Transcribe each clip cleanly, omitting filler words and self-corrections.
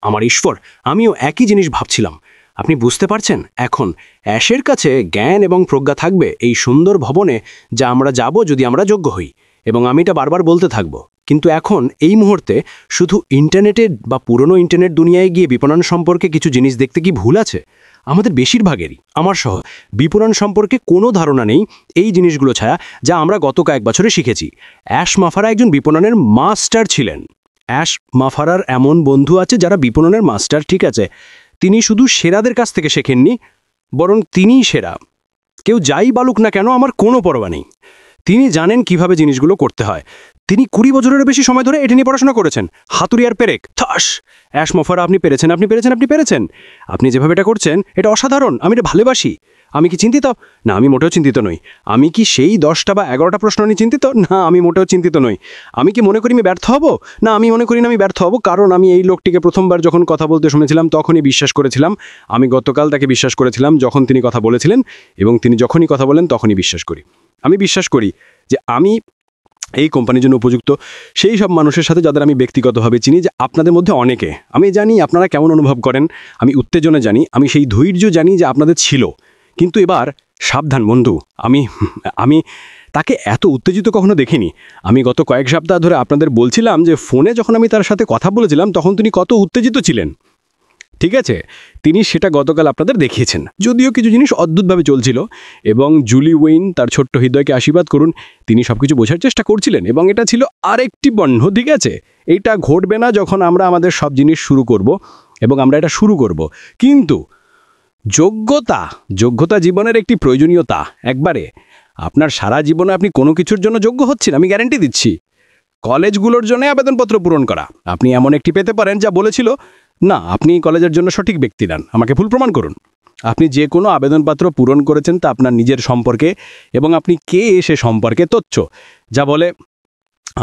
আমার ঈশ্বর, আমিও একই জিনিস ভাবছিলাম। আপনি বুঝতে পারছেন, এখন অ্যাশের কাছে জ্ঞান এবং প্রজ্ঞা থাকবে এই সুন্দর ভবনে, যা আমরা যাব যদি আমরা যোগ্য হই, এবং আমি এটা বারবার বলতে থাকব। কিন্তু এখন এই মুহূর্তে শুধু ইন্টারনেটে বা পুরনো ইন্টারনেট দুনিয়ায় গিয়ে বিপণন সম্পর্কে কিছু জিনিস দেখতে কি ভুল আছে? আমাদের বেশিরভাগেরই, আমার সহ, বিপণন সম্পর্কে কোনো ধারণা নেই এই জিনিসগুলো ছাড়া, যা আমরা গত কয়েক বছরে শিখেছি। অ্যাশ মাফারা একজন বিপণনের মাস্টার ছিলেন। অ্যাশ মাফারার এমন বন্ধু আছে যারা বিপণনের মাস্টার, ঠিক আছে। তিনি শুধু সেরাদের কাছ থেকে শেখেননি, বরং তিনিই সেরা। কেউ যাই বলুক না কেন, আমার কোনো পরোয়া নেই। তিনি জানেন কিভাবে জিনিসগুলো করতে হয়। তিনি 20 বছরের বেশি সময় ধরে এটা নিয়ে পড়াশোনা করেছেন। হাতুড়ি আর পেরেক, থাস! অ্যাশ মাফারা, আপনি পেরেছেন, আপনি পেরেছেন, আপনি পেরেছেন। আপনি যেভাবে এটা করছেন, এটা অসাধারণ। আমি এটা ভালোবাসি। আমি কি চিন্তিত? না, আমি মোটেও চিন্তিত নই। আমি কি সেই 10টা বা 11টা প্রশ্ন নিয়ে চিন্তিত? না, আমি মোটেও চিন্তিত নই। আমি কি মনে করি আমি ব্যর্থ হব? না, আমি মনে করি না আমি ব্যর্থ হব, কারণ আমি এই লোকটিকে প্রথমবার যখন কথা বলতে শুনেছিলাম তখনই বিশ্বাস করেছিলাম। আমি গতকাল তাকে বিশ্বাস করেছিলাম যখন তিনি কথা বলেছিলেন, এবং তিনি যখনই কথা বলেন তখনই বিশ্বাস করি। আমি বিশ্বাস করি যে আমি এই কোম্পানির জন্য উপযুক্ত সেই সব মানুষের সাথে যাদের আমি ব্যক্তিগতভাবে চিনি, যে আপনাদের মধ্যে অনেকে। আমি জানি আপনারা কেমন অনুভব করেন, আমি উত্তেজনা জানি, আমি সেই ধৈর্য জানি যে আপনাদের ছিল। কিন্তু এবার সাবধান বন্ধু, আমি তাকে এত উত্তেজিত কখনো দেখিনি। আমি গত কয়েক সপ্তাহ ধরে আপনাদের বলছিলাম যে ফোনে যখন আমি তার সাথে কথা বলেছিলাম তখন তিনি কত উত্তেজিত ছিলেন। ঠিক আছে, তিনি সেটা গতকাল আপনাদের দেখিয়েছেন। যদিও কিছু জিনিস অদ্ভুতভাবে চলছিল, এবং জুলি ওয়েইন তার ছোট্ট হৃদয়কে আশীর্বাদ করুন, তিনি সবকিছু বোঝার চেষ্টা করছিলেন, এবং এটা ছিল আরেকটি বন্ধ। ঠিক আছে, এটা ঘটবে না যখন আমরা আমাদের সব জিনিস শুরু করব, এবং আমরা এটা শুরু করব। কিন্তু যোগ্যতা জীবনের একটি প্রয়োজনীয়তা। একবারে আপনার সারা জীবনে আপনি কোনো কিছুর জন্য যোগ্য হচ্ছেন, আমি গ্যারান্টি দিচ্ছি। কলেজগুলোর জন্য আবেদনপত্র পূরণ করা, আপনি এমন একটি পেতে পারেন যা বলেছিল, না, আপনি কলেজের জন্য সঠিক ব্যক্তি নন, আমাকে ভুল প্রমাণ করুন। আপনি যে কোনো আবেদনপত্র পূরণ করেছেন তা আপনার নিজের সম্পর্কে, এবং আপনি কে সে সম্পর্কে তথ্য, যা বলে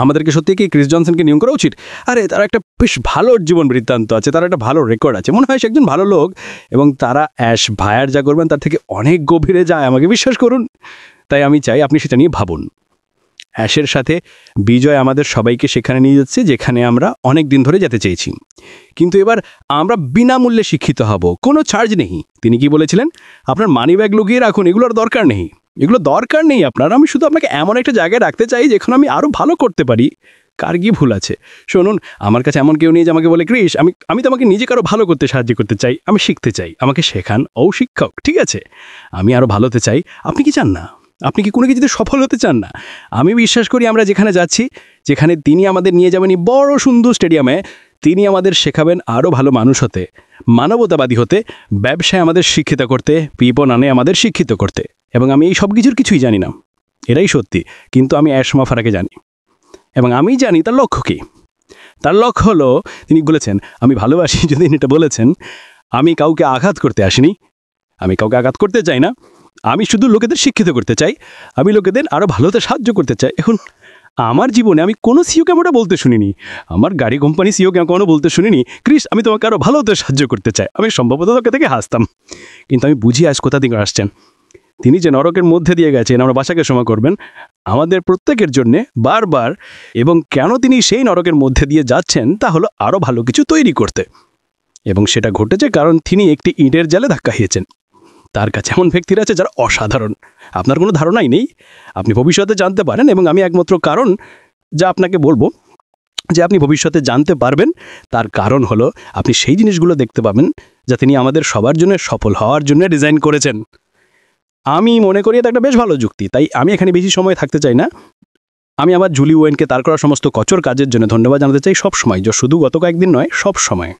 আমাদেরকে সত্যি কি ক্রিস জনসনকে নিয়োগ করা উচিত। আরে তার একটা বেশ ভালো জীবন বৃত্তান্ত আছে, তার একটা ভালো রেকর্ড আছে, মনে হয় সে একজন ভালো লোক, এবং তারা অ্যাশ ভায়ার যা করবেন তার থেকে অনেক গভীরে যায়, আমাকে বিশ্বাস করুন। তাই আমি চাই আপনি সেটা নিয়ে ভাবুন। অ্যাশের সাথে বিজয় আমাদের সবাইকে সেখানে নিয়ে যাচ্ছে যেখানে আমরা অনেক দিন ধরে যেতে চেয়েছি। কিন্তু এবার আমরা বিনামূল্যে শিক্ষিত হব, কোনো চার্জ নেই। তিনি কি বলেছিলেন? আপনার মানি ব্যাগ লুকিয়ে রাখুন, এগুলোর দরকার নেই, এগুলো দরকার নেই আপনার। আমি শুধু আপনাকে এমন একটা জায়গায় রাখতে চাই যেখানে আমি আরও ভালো করতে পারি। কার কি ভুল আছে? শুনুন, আমার কাছে এমন কেউ নেই যে আমাকে বলে, ক্রিস, আমি তোমাকে নিজেকে আরও ভালো করতে সাহায্য করতে চাই, আমি শিখতে চাই, আমাকে শেখান ও শিক্ষক। ঠিক আছে, আমি আরও ভালো হতে চাই। আপনি কি চান না? আপনি কি কোনো কিছুতে সফল হতে চান না? আমি বিশ্বাস করি আমরা যেখানে যাচ্ছি, যেখানে তিনি আমাদের নিয়ে যাবেন এই বড় সুন্দর স্টেডিয়ামে, তিনি আমাদের শেখাবেন আরও ভালো মানুষ হতে, মানবতাবাদী হতে, ব্যবসায় আমাদের শিক্ষিত করতে, বিপণনে আমাদের শিক্ষিত করতে। এবং আমি এই সব কিছুই জানি না, এটাই সত্যি। কিন্তু আমি অ্যাশ মাফারাকে জানি, এবং আমি জানি তার লক্ষ্য কী। তার লক্ষ্য হলো, তিনি বলেছেন, আমি ভালোবাসি যদি এটা বলেছেন, আমি কাউকে আঘাত করতে আসিনি, আমি কাউকে আঘাত করতে চাই না, আমি শুধু লোকেদের শিক্ষিত করতে চাই, আমি লোকেদের আরও ভালো হতে সাহায্য করতে চাই। এখন আমার জীবনে আমি কোনো সিওকে আমরা বলতে শুনিনি, আমার গাড়ি কোম্পানি সিওকে কোনো বলতে শুনিনি, ক্রিস, আমি তোমাকে আরও ভালো হতে সাহায্য করতে চাই। আমি সম্ভবত তোকে থেকে হাসতাম, কিন্তু আমি বুঝি আজ কোথা থেকে আসছেন। তিনি যে নরকের মধ্যে দিয়ে গেছেন আমরা বাঁচাকে ক্ষমা করবেন আমাদের প্রত্যেকের জন্যে বারবার, এবং কেন তিনি সেই নরকের মধ্যে দিয়ে যাচ্ছেন তা হলো আরও ভালো কিছু তৈরি করতে। এবং সেটা ঘটেছে কারণ তিনি একটি ইটের জালে ধাক্কা খেয়েছেন। তার কাছে এমন ব্যক্তিরা আছে যারা অসাধারণ, আপনার কোনো ধারণাই নেই, আপনি ভবিষ্যতে জানতে পারেন। এবং আমি একমাত্র কারণ যা আপনাকে বলবো যে আপনি ভবিষ্যতে জানতে পারবেন, তার কারণ হলো আপনি সেই জিনিসগুলো দেখতে পাবেন যা তিনি আমাদের সবার জন্য সফল হওয়ার জন্য ডিজাইন করেছেন। আমি মনে করি এটা একটা বেশ ভালো যুক্তি, তাই আমি এখানে বেশি সময় থাকতে চাই না। আমি আবার জুলি ওয়েনকে তার করা সমস্ত কচর কাজের জন্য ধন্যবাদ জানাতে চাই সব সময়, যে শুধু গত কয়েকদিন নয়, সব সময়।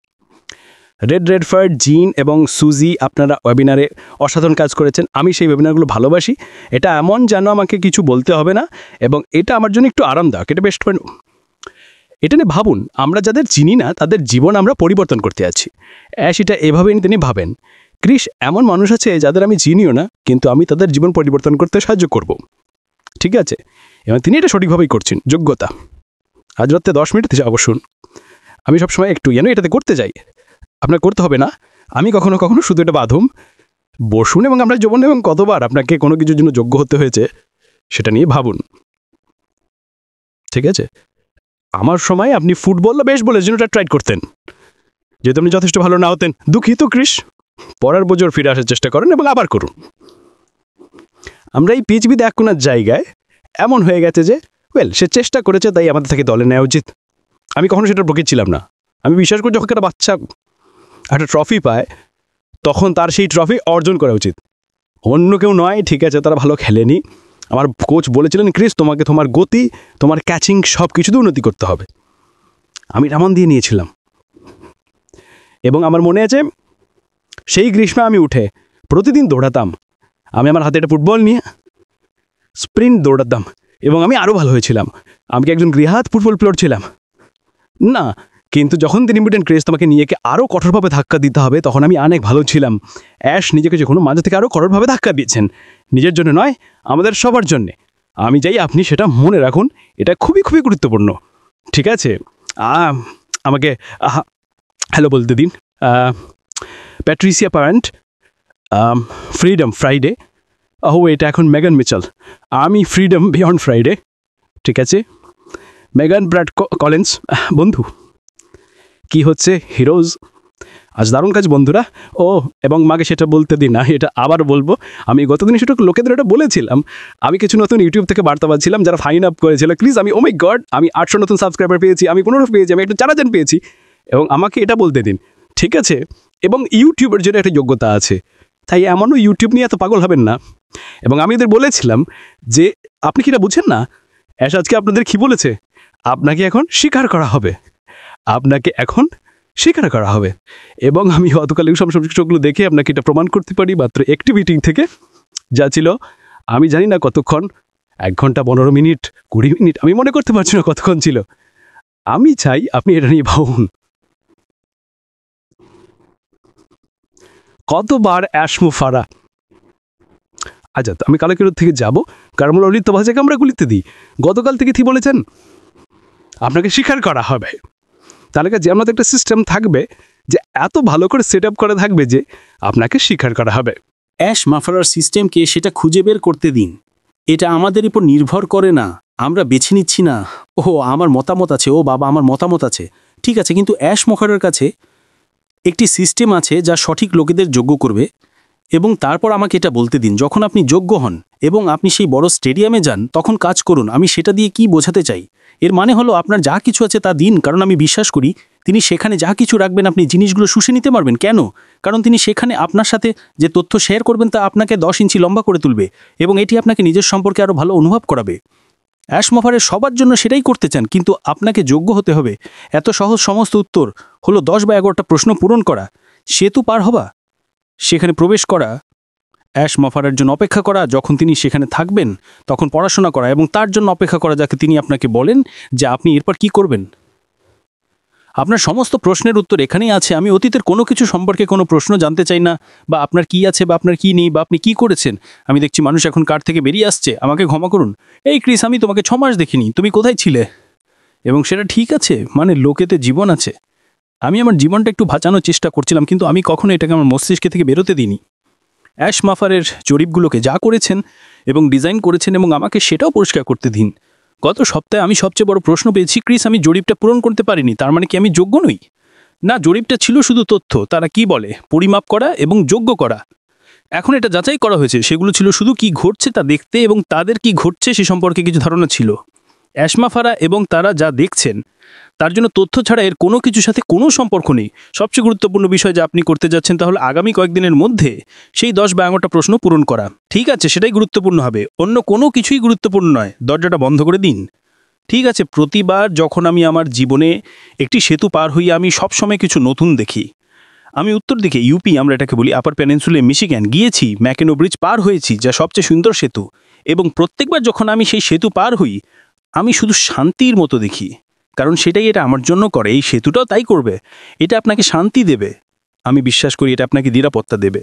রেডফার্ড, জিন এবং সুজি, আপনারা ওয়েবিনারে অসাধারণ কাজ করেছেন। আমি সেই ওয়েবিনারগুলো ভালোবাসি। এটা এমন যেন আমাকে কিছু বলতে হবে না, এবং এটা আমার জন্য একটু আরামদায়ক। এটা বেস্ট পয়েন্ট। এটা নিয়ে ভাবুন, আমরা যাদের চিনি না তাদের জীবন আমরা পরিবর্তন করতে যাচ্ছি। অ্যাশ এটা এভাবেই তিনি ভাবেন, ক্রিস, এমন মানুষ আছে যাদের আমি চিনিও না, কিন্তু আমি তাদের জীবন পরিবর্তন করতে সাহায্য করব। ঠিক আছে, এবং তিনি এটা সঠিকভাবেই করছেন। যোগ্যতা, আজ রাতে 10 মিনিট অবশ্যই। আমি সবসময় একটু এটাতে করতে যাই, আপনার করতে হবে না। আমি কখনো কখনো শুধু এটা বাঁধুম, বসুন, এবং আপনার জীবনে এবং কতবার আপনাকে কোনো কিছুর জন্য যোগ্য হতে হয়েছে সেটা নিয়ে ভাবুন। ঠিক আছে, আমার সময় আপনি ফুটবল বা বেসবলের জন্য ট্রাই করতেন, যেহেতু আপনি যথেষ্ট ভালো না হতেন, দুঃখিত ক্রিস। পরের বছর ফিরে আসার চেষ্টা করেন এবং আবার করুন। আমরা এই পৃথিবীতে এক কোনার জায়গায় এমন হয়ে গেছে যে সে চেষ্টা করেছে, তাই আমাদের থেকে দলে নেওয়া উচিত। আমি কখনো সেটার প্রকৃত ছিলাম না। আমি বিশ্বাস করি যখন একটা বাচ্চা একটা ট্রফি পায় তখন তার সেই ট্রফি অর্জন করা উচিত, অন্য কেউ নয়। ঠিক আছে, তারা ভালো খেলেনি। আমার কোচ বলেছিলেন, ক্রিস তোমাকে তোমার গতি, তোমার ক্যাচিং সব কিছুতে উন্নতি করতে হবে। আমি রামান দিয়ে নিয়েছিলাম এবং আমার মনে আছে সেই গ্রীষ্মে আমি উঠে প্রতিদিন দৌড়াতাম। আমি আমার হাতে একটা ফুটবল নিয়ে স্প্রিন্ট দৌড়াতাম এবং আমি আরও ভালো হয়েছিলাম। আমি কি একজন গৃহাত ফুটবল প্লেয়ার ছিলাম না, কিন্তু যখন তিনি বললেন ক্রিস তোমাকে নিজেকে আরও কঠোরভাবে ধাক্কা দিতে হবে, তখন আমি অনেক ভালো ছিলাম। অ্যাশ নিজেকে যখন মাঝে থেকে আরও কঠোরভাবে ধাক্কা দিয়েছেন, নিজের জন্য নয়, আমাদের সবার জন্যে। আমি চাই আপনি সেটা মনে রাখুন, এটা খুবই খুবই গুরুত্বপূর্ণ। ঠিক আছে, আমাকে হ্যালো বলতে দিন। Patricia parent, freedom Friday. এটা এখন মেগান মিচেল। আমি ফ্রিডম বিয়ন্ড ফ্রাইডে। ঠিক আছে, মেগান ব্র্যাড কলিন্স। বন্ধু কি হচ্ছে হিরোজ, আজ দারুণ কাজ বন্ধুরা। এবং মাকে সেটা বলতে দিন না, এটা আবার বলবো। আমি গতদিন সেটা লোকেদের এটা বলেছিলাম। আমি কিছু নতুন ইউটিউব থেকে বার্তা পাচ্ছিলাম যারা সাইন আপ করেছিল। প্লিজ, আমি মাই গড, আমি 800 নতুন সাবস্ক্রাইবার পেয়েছি, আমি 15 পেয়েছি, আমি একটু 4,000 পেয়েছি। এবং আমাকে এটা বলতে দিন, ঠিক আছে? এবং ইউটিউবের জন্য একটা যোগ্যতা আছে, তাই এমনও ইউটিউব নিয়ে এত পাগল হবেন না। এবং আমি এদের বলেছিলাম যে আপনি কি এটা বুঝছেন না, অ্যাশ আজকে আপনাদের কি বলেছে, আপনাকে এখন স্বীকার করা হবে, আপনাকে এখন স্বীকার করা হবে। এবং আমি গতকাল সমস্ত বিষয়গুলো দেখে আপনাকে এটা প্রমাণ করতে পারি মাত্র একটি মিটিং থেকে, যা ছিল আমি জানি না কতক্ষণ, 1 ঘন্টা 15 মিনিট 20 মিনিট, আমি মনে করতে পারছি না কতক্ষণ ছিল। আমি চাই আপনি এটা নিয়ে ভাবুন, কতবার অ্যাশ মুফারা। আচ্ছা, আমি কালকের থেকে যাব, কারণ ললিত ভাষাকে আমরা গুলিতে দিই। গতকাল থেকে কি বলেছেন, আপনাকে স্বীকার করা হবে। তাহলে যে আমাদের একটা সিস্টেম থাকবে যে এত ভালো করে সেট আপ করা থাকবে যে আপনাকে স্বীকার করা হবে। অ্যাশ মাফারার সিস্টেমকে সেটা খুঁজে বের করতে দিন। এটা আমাদের উপর নির্ভর করে না, আমরা বেছে নিচ্ছি না। আমার মতামত আছে, বাবা আমার মতামত আছে, ঠিক আছে, কিন্তু অ্যাশ মাফারার কাছে একটি সিস্টেম আছে যা সঠিক লোকেদের যোগ্য করবে। এবং তারপর আমাকে এটা বলতে দিন, যখন আপনি যোগ্য হন এবং আপনি সেই বড় স্টেডিয়ামে যান, তখন কাজ করুন। আমি সেটা দিয়ে কি বোঝাতে চাই, এর মানে হলো আপনার যা কিছু আছে তা দিন, কারণ আমি বিশ্বাস করি তিনি সেখানে যা কিছু রাখবেন আপনি জিনিসগুলো শুষে নিতে পারবেন। কেন? কারণ তিনি সেখানে আপনার সাথে যে তথ্য শেয়ার করবেন তা আপনাকে 10 ইঞ্চি লম্বা করে তুলবে এবং এটি আপনাকে নিজের সম্পর্কে আরও ভালো অনুভব করাবে। অ্যাশ মফারের সবার জন্য সেটাই করতে চান, কিন্তু আপনাকে যোগ্য হতে হবে। এত সহজ সমস্ত উত্তর হলো 10 বা 11টা প্রশ্ন পূরণ করা, সেতু পার হওয়া, সেখানে প্রবেশ করা, অ্যাশ মফারের জন্য অপেক্ষা করা, যখন তিনি সেখানে থাকবেন তখন পড়াশোনা করা এবং তার জন্য অপেক্ষা করা যাকে তিনি আপনাকে বলেন যে আপনি এরপর কি করবেন। আপনার সমস্ত প্রশ্নের উত্তর এখানেই আছে। আমি অতীতের কোনো কিছু সম্পর্কে কোনো প্রশ্ন জানতে চাই না, বা আপনার কি আছে বা আপনার কি নেই বা আপনি কি করেছেন। আমি দেখছি মানুষ এখন কার থেকে বেরিয়ে আসছে, আমাকে ক্ষমা করুন। এই ক্রিস, আমি তোমাকে 6 মাস দেখিনি, তুমি কোথায় ছিলে? এবং সেটা ঠিক আছে, মানে লোকেতে জীবন আছে। আমি আমার জীবনটা একটু বাঁচানোর চেষ্টা করছিলাম, কিন্তু আমি কখনো এটাকে আমার মস্তিষ্কে থেকে বেরোতে দিইনি। অ্যাশ মাফারের জরিপগুলোকে যা করেছেন এবং ডিজাইন করেছেন এবং আমাকে সেটাও পরিষ্কার করতে দিন। গত সপ্তাহে আমি সবচেয়ে বড় প্রশ্ন পেয়েছি, ক্রিস আমি জরিপটা পূরণ করতে পারিনি, তার মানে কি আমি যোগ্য নই? না, জরিপটা ছিল শুধু তথ্য, তারা কি বলে পরিমাপ করা এবং যোগ্য করা। এখন এটা যাচাই করা হয়েছে, সেগুলো ছিল শুধু কি ঘটছে তা দেখতে এবং তাদের কি ঘটছে সে সম্পর্কে কিছু ধারণা ছিল। অ্যাশ মাফারা এবং তারা যা দেখছেন তার জন্য তথ্য ছাড়া এর কোনো কিছুর সাথে কোনো সম্পর্ক নেই। সবচেয়ে গুরুত্বপূর্ণ বিষয় যা আপনি করতে যাচ্ছেন তাহলে আগামী কয়েকদিনের মধ্যে সেই 10 বা 11টা প্রশ্ন পূরণ করা। ঠিক আছে, সেটাই গুরুত্বপূর্ণ হবে, অন্য কোনো কিছুই গুরুত্বপূর্ণ নয়। দরজাটা বন্ধ করে দিন। ঠিক আছে, প্রতিবার যখন আমি আমার জীবনে একটি সেতু পার হই আমি সবসময় কিছু নতুন দেখি। আমি উত্তর দিকে ইউপি, আমরা এটাকে বলি আপার পেনিনসুলে মিশিগান গিয়েছি, ম্যাকেনো ব্রিজ পার হয়েছি যা সবচেয়ে সুন্দর সেতু, এবং প্রত্যেকবার যখন আমি সেই সেতু পার হই আমি শুধু শান্তির মতো দেখি, কারণ সেটাই এটা আমার জন্য করে। এই সেতুটাও তাই করবে, এটা আপনাকে শান্তি দেবে। আমি বিশ্বাস করি এটা আপনাকে নিরাপত্তা দেবে,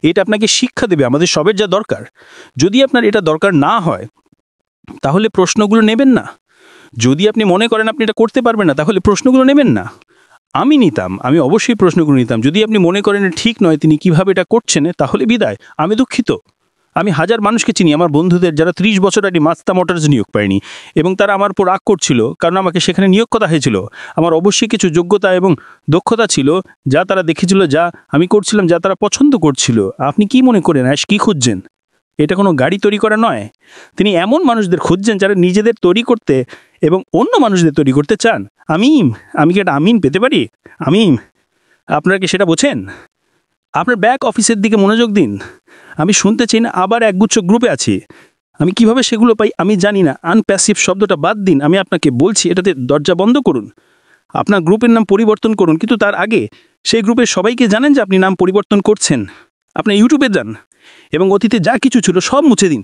এটা আপনাকে শিক্ষা দেবে আমাদের সবের যা দরকার। যদি আপনার এটা দরকার না হয় তাহলে প্রশ্নগুলো নেবেন না। যদি আপনি মনে করেন আপনি এটা করতে পারবেন না তাহলে প্রশ্নগুলো নেবেন না। আমি নিতাম, আমি অবশ্যই প্রশ্নগুলো নিতাম। যদি আপনি মনে করেন ঠিক নয় তিনি কিভাবে এটা করছেন তাহলে বিদায়, আমি দুঃখিত। আমি হাজার মানুষকে চিনি আমার বন্ধুদের যারা 30 বছর আগে মাস্তা মোটরস নিয়োগ পায়নি এবং তারা আমার উপর রাগ করছিল কারণ আমাকে সেখানে নিয়োগ করা হয়েছিল। আমার অবশ্যই কিছু যোগ্যতা এবং দক্ষতা ছিল যা তারা দেখেছিল, যা আমি করছিলাম, যা তারা পছন্দ করছিল। আপনি কি মনে করেন অ্যাশ কি খুঁজছেন? এটা কোনো গাড়ি তৈরি করা নয়। তিনি এমন মানুষদের খুঁজছেন যারা নিজেদের তৈরি করতে এবং অন্য মানুষদের তৈরি করতে চান। আমি কি একটা আমিন পেতে পারি? আপনারা কি সেটা বোঝেন? আপনার ব্যাক অফিসের দিকে মনোযোগ দিন। আমি শুনতে চাই না আবার একগুচ্ছ গ্রুপে আছি। আমি কিভাবে সেগুলো পাই আমি জানি না। আনপ্যাসিভ শব্দটা বাদ দিন। আমি আপনাকে বলছি এটাতে দরজা বন্ধ করুন। আপনার গ্রুপের নাম পরিবর্তন করুন, কিন্তু তার আগে সেই গ্রুপের সবাইকে জানেন যে আপনি নাম পরিবর্তন করছেন। আপনি ইউটিউবে যান এবং অতীতে যা কিছু ছিল সব মুছে দিন।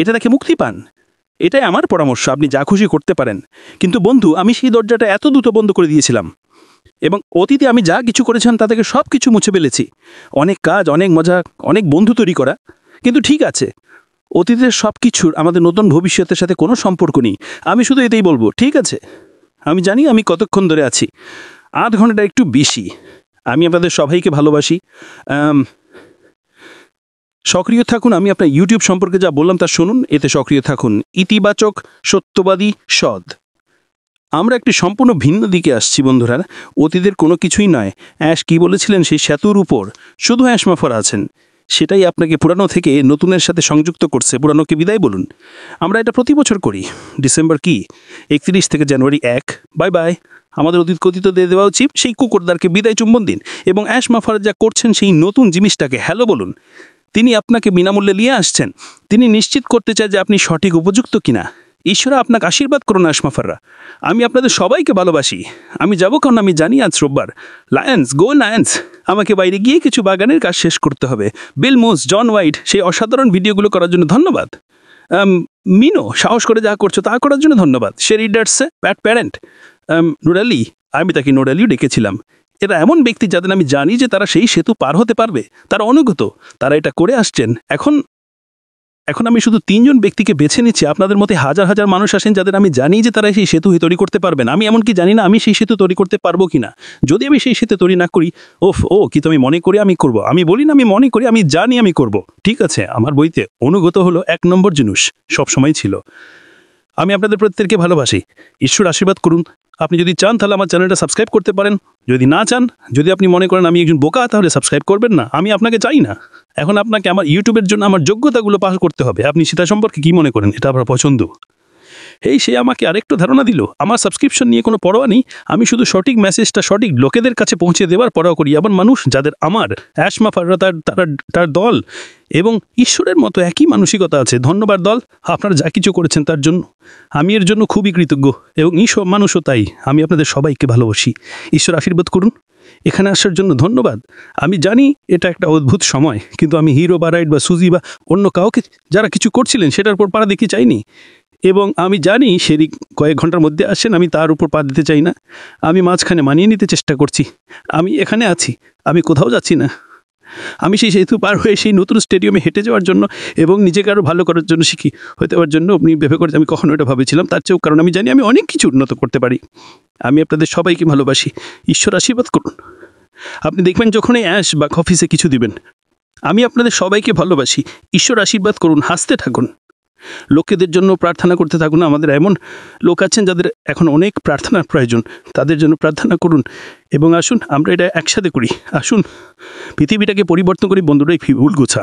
এটা থেকে মুক্তি পান। এটাই আমার পরামর্শ। আপনি যা খুশি করতে পারেন, কিন্তু বন্ধু আমি সেই দরজাটা এত দ্রুত বন্ধ করে দিয়েছিলাম এবং অতীতে আমি যা কিছু করেছিলাম তা থেকে সব কিছু মুছে ফেলেছি। অনেক কাজ, অনেক মজা, অনেক বন্ধু তৈরি করা, কিন্তু ঠিক আছে, অতীতের সব কিছুর আমাদের নতুন ভবিষ্যতের সাথে কোনো সম্পর্ক নেই। আমি শুধু এটাই বলবো, ঠিক আছে? আমি জানি আমি কতক্ষণ ধরে আছি, 8 ঘন্টা একটু বেশি। আমি আপনাদের সবাইকে ভালোবাসি। সক্রিয় থাকুন। আমি আপনার ইউটিউব সম্পর্কে যা বললাম তা শুনুন, এতে সক্রিয় থাকুন। ইতিবাচক, সত্যবাদী, সৎ। আমরা একটি সম্পূর্ণ ভিন্ন দিকে আসছি বন্ধুরা। অতীতের কোনো কিছুই নয়। অ্যাশ কি বলেছিলেন, সেই সেতুর উপর শুধু অ্যাশ মাফার আছেন। সেটাই আপনাকে পুরানো থেকে নতুনের সাথে সংযুক্ত করছে। পুরানোকে বিদায় বলুন। আমরা এটা প্রতি বছর করি। ডিসেম্বর কি 31 থেকে জানুয়ারি 1। Bye bye. আমাদের অতীত কথিত দিয়ে দেওয়া উচিত। সেই কুকুরদারকে বিদায় চুম্বন দিন এবং অ্যাশ মাফার যা করছেন সেই নতুন জিনিসটাকে হ্যালো বলুন। তিনি আপনাকে বিনামূল্যে নিয়ে আসছেন। তিনি নিশ্চিত করতে চায় যে আপনি সঠিক উপযুক্ত কিনা। ঈশ্বর আপনাকে আশীর্বাদ করুন অ্যাশ মাফাররা। আমি আপনাদের সবাইকে ভালোবাসি। আমি যাব কারণ আমি জানি আজ রোববার। লায়ন্স, গো লায়ন্স। আমাকে বাইরে গিয়ে কিছু বাগানের কাজ শেষ করতে হবে। বিল মুস, জন হোয়াইট, সেই অসাধারণ ভিডিওগুলো করার জন্য ধন্যবাদ। মিনো, সাহস করে যা করছো তা করার জন্য ধন্যবাদ। সে রিডার্সে প্যাট প্যারেন্ট। নুরালি, আমি তাকে নুরালিও ডেকেছিলাম। এরা এমন ব্যক্তি যাদের আমি জানি যে তারা সেই সেতু পার হতে পারবে। তারা অনুগত, তারা এটা করে আসছেন। এখন আমি শুধু 3 জন ব্যক্তিকে বেছে নিচ্ছি। আপনাদের মধ্যে হাজার হাজার মানুষ আসেন যাদের আমি জানি যে তারা সেই সেতু তৈরি করতে পারবেন। আমি এমনকি জানি না আমি সেই সেতু তৈরি করতে পারবো কিনা। যদি আমি সেই সেতু তৈরি না করি, কিন্তু আমি মনে করি আমি করব। আমি বলি না আমি মনে করি, আমি জানি আমি করব। ঠিক আছে, আমার বইতে অনুগত হলো 1 নম্বর জিনিস, সবসময় ছিল। আমি আপনাদের প্রত্যেককে ভালোবাসি। ঈশ্বর আশীর্বাদ করুন। আপনি যদি চান তাহলে আমার চ্যানেলটা সাবস্ক্রাইব করতে পারেন। যদি না চান, যদি আপনি মনে করেন আমি একজন বোকা, তাহলে সাবস্ক্রাইব করবেন না। আমি আপনাকে চাই না। এখন আপনাকে আমার ইউটিউবের জন্য আমার যোগ্যতাগুলো পাস করতে হবে। আপনি সেটা সম্পর্কে কি মনে করেন? এটা আপনার পছন্দ। সে আমাকে আরেকটু ধারণা দিল। আমার সাবস্ক্রিপশন নিয়ে কোনো পরোয়া নেই। আমি শুধু সঠিক মেসেজটা সঠিক লোকেদের কাছে পৌঁছে দেওয়ার পরোয়া করি। এমন মানুষ যাদের আমার অ্যাশ মাফাররা, তার দল এবং ঈশ্বরের মতো একই মানসিকতা আছে। ধন্যবাদ দল, আপনারা যা কিছু করেছেন তার জন্য। আমি এর জন্য খুবই কৃতজ্ঞ এবং ঈশ্বর মানুষও তাই। আমি আপনাদের সবাইকে ভালোবাসি। ঈশ্বর আশীর্বাদ করুন। এখানে আসার জন্য ধন্যবাদ। আমি জানি এটা একটা অদ্ভুত সময়, কিন্তু আমি হিরো বা রাইট বা সুজি বা অন্য কাউকে যারা কিছু করছিলেন সেটার উপর পা দিতে চাইনি। এবং আমি জানি সেরি কয়েক ঘন্টার মধ্যে আসেন, আমি তার উপর পা দিতে চাই না। আমি মাঝখানে মানিয়ে নিতে চেষ্টা করছি। আমি এখানে আছি, আমি কোথাও যাচ্ছি না। আমি সেই সেতু পার হয়ে সেই নতুন স্টেডিয়ামে হেঁটে যাওয়ার জন্য এবং নিজেকে আরও ভালো করার জন্য শিখি হতে হওয়ার জন্য আপনি ভেবে করে আমি কখনো এটা ভাবেছিলাম তার চেয়েও, কারণ আমি জানি আমি অনেক কিছু উন্নত করতে পারি। আমি আপনাদের সবাইকে ভালোবাসি। ঈশ্বর আশীর্বাদ করুন। আপনি দেখবেন যখনই অ্যাশ বা অফিসে কিছু দিবেন, আমি আপনাদের সবাইকে ভালোবাসি। ঈশ্বর আশীর্বাদ করুন। হাসতে থাকুন। লোকেদের জন্য প্রার্থনা করতে থাকুন। আমাদের এমন লোক আছেন যাদের এখন অনেক প্রার্থনার প্রয়োজন, তাদের জন্য প্রার্থনা করুন এবং আসুন আমরা এটা একসাথে করি। আসুন পৃথিবীটাকে পরিবর্তন করি বন্ধুরা। এই ভুল গোছা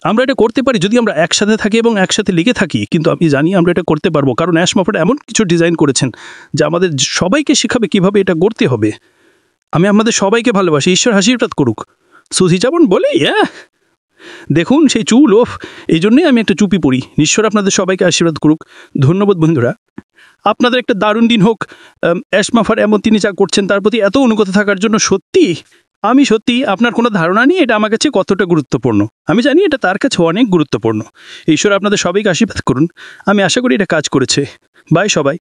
আমরা এটা করতে পারি যদি আমরা একসাথে থাকি এবং একসাথে লেগে থাকি। কিন্তু আমি জানি আমরা এটা করতে পারবো, কারণ অ্যাশ মাফার এমন কিছু ডিজাইন করেছেন যা আমাদের সবাইকে শেখাবে কীভাবে এটা করতে হবে। আমি আমাদের সবাইকে ভালোবাসি। ঈশ্বর আশীর্বাদ করুক। সুজি যেমন বলি, দেখুন সেই চুল, এই জন্যই আমি একটা চুপি পড়ি। ঈশ্বর আপনাদের সবাইকে আশীর্বাদ করুক। ধন্যবাদ বন্ধুরা। আপনাদের একটা দারুণ দিন হোক। অ্যাশ মাফার এমন তিনি যা করছেন তার প্রতি এত অনুগত থাকার জন্য সত্যি আপনার কোনো ধারণা নেই এটা আমার কাছে কতটা গুরুত্বপূর্ণ। আমি জানি এটা তার কাছে অনেক গুরুত্বপূর্ণ। ঈশ্বর আপনাদের সবাইকে আশীর্বাদ করুন। আমি আশা করি এটা কাজ করেছে। বাই সবাই।